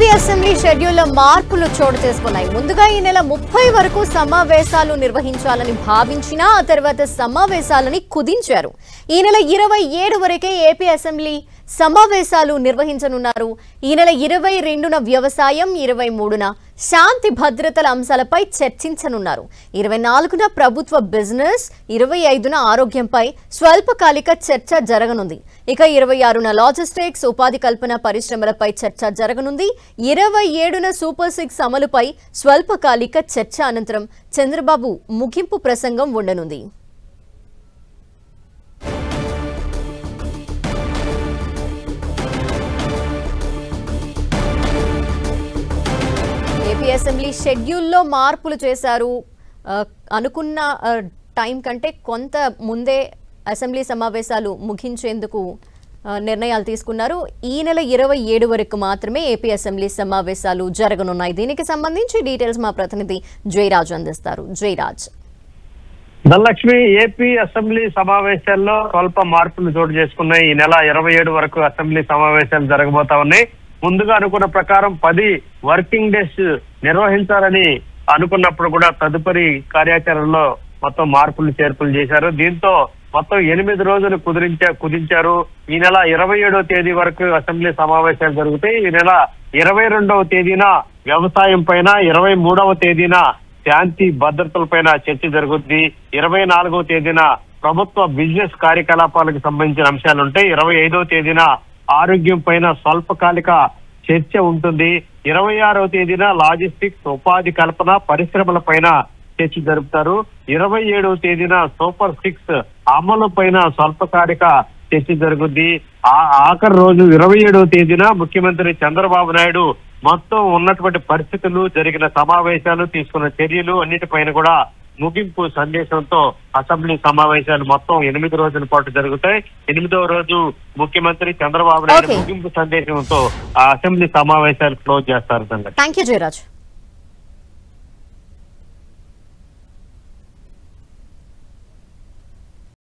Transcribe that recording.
AP assembly షెడ్యూల్లో మార్పులు చోటు చేసుకున్నాయి. ముందుగా ఈ నెల 30 వరకు సమావేశాలు నిర్వహించాలని భావించినా ఆ తర్వాత సమావేశాలని కుదించారు. ఈ నెల 27 వరకే ఏపీ అసెంబ్లీ సమావేశాలు నిర్వహించనున్నారు. ఈ నెల 22న వ్యవసాయం, 23న శాంతి భద్రతల అంశాలపై చర్చించనున్నారు. 24న ప్రభుత్వ బిజినెస్, 25న ఆరోగ్యంపై స్వల్పకాలిక చర్చ జరగనుంది. ఇక 26న లాజిస్టిక్స్, ఉపాధి కల్పన పరిశ్రమలపై చర్చ జరగనుంది. 27న సూపర్ 6 అమలుపై స్వల్పకాలిక చర్చ అనంతరం చంద్రబాబు ముగింపు ప్రసంగం ఉండనుంది. ఏపీ అసెంబ్లీ షెడ్యూల్లో మార్పులు చేశారు. అనుకున్న టైం కంటే కొంత ముందే అసెంబ్లీ సమావేశాలు ముగించేందుకు నిర్ణయాలు తీసుకున్నారు. ఈ నెల 27 వరకు మాత్రమే ఏపీ అసెంబ్లీ సమావేశాలు జరగనున్నాయి. దీనికి సంబంధించి డీటెయిల్స్ మా ప్రతినిధి జయరాజ్ అందిస్తారు. జయరాజ్. ధనలక్ష్మి, ఏపీ అసెంబ్లీ సమావేశాల్లో స్వల్ప మార్పులు చోటు చేసుకున్నాయి. ఈ నెల 27 వరకు అసెంబ్లీ సమావేశాలు జరగబోతా ఉన్నాయి. ముందుగా అనుకున్న ప్రకారం 10 వర్కింగ్ డేస్ నిర్వహించాలని అనుకున్నప్పుడు కూడా తదుపరి కార్యాచరణలో మొత్తం మార్పులు చేర్పులు చేశారు. దీంతో మొత్తం 8 రోజులు కుదించారు. ఈ నెల 27వ తేదీ వరకు అసెంబ్లీ సమావేశాలు జరుగుతాయి. ఈ నెల 22వ తేదీన వ్యవసాయం పైన, 23వ తేదీన శాంతి భద్రతల పైన చర్చ జరుగుతుంది. 24వ తేదీన ప్రభుత్వ బిజినెస్ కార్యకలాపాలకు సంబంధించిన అంశాలు ఉంటాయి. 25వ తేదీన ఆరోగ్యం పైన స్వల్పకాలిక చర్చ ఉంటుంది. 26వ తేదీన లాజిస్టిక్స్, ఉపాధి కల్పన పరిశ్రమల పైన చర్చ జరుపుతారు. 27వ తేదీన సూపర్ 6 అమలు పైన స్వల్పకాలిక చర్చ జరుగుద్ది. ఆఖరి రోజు 27వ తేదీన ముఖ్యమంత్రి చంద్రబాబు నాయుడు మొత్తం ఉన్నటువంటి పరిస్థితులు, జరిగిన సమావేశాలు, తీసుకున్న చర్యలు అన్నిటిపైన కూడా ముగింపు సందేశంతో అసెంబ్లీ సమావేశాలు మొత్తం 8 రోజుల పాటు జరుగుతాయి. 8వ రోజు ముఖ్యమంత్రి చంద్రబాబు నాయుడు ముగింపు సందేశంతో అసెంబ్లీ సమావేశాలు క్లోజ్ చేస్తారు. థాంక్యూ జయరాజ్.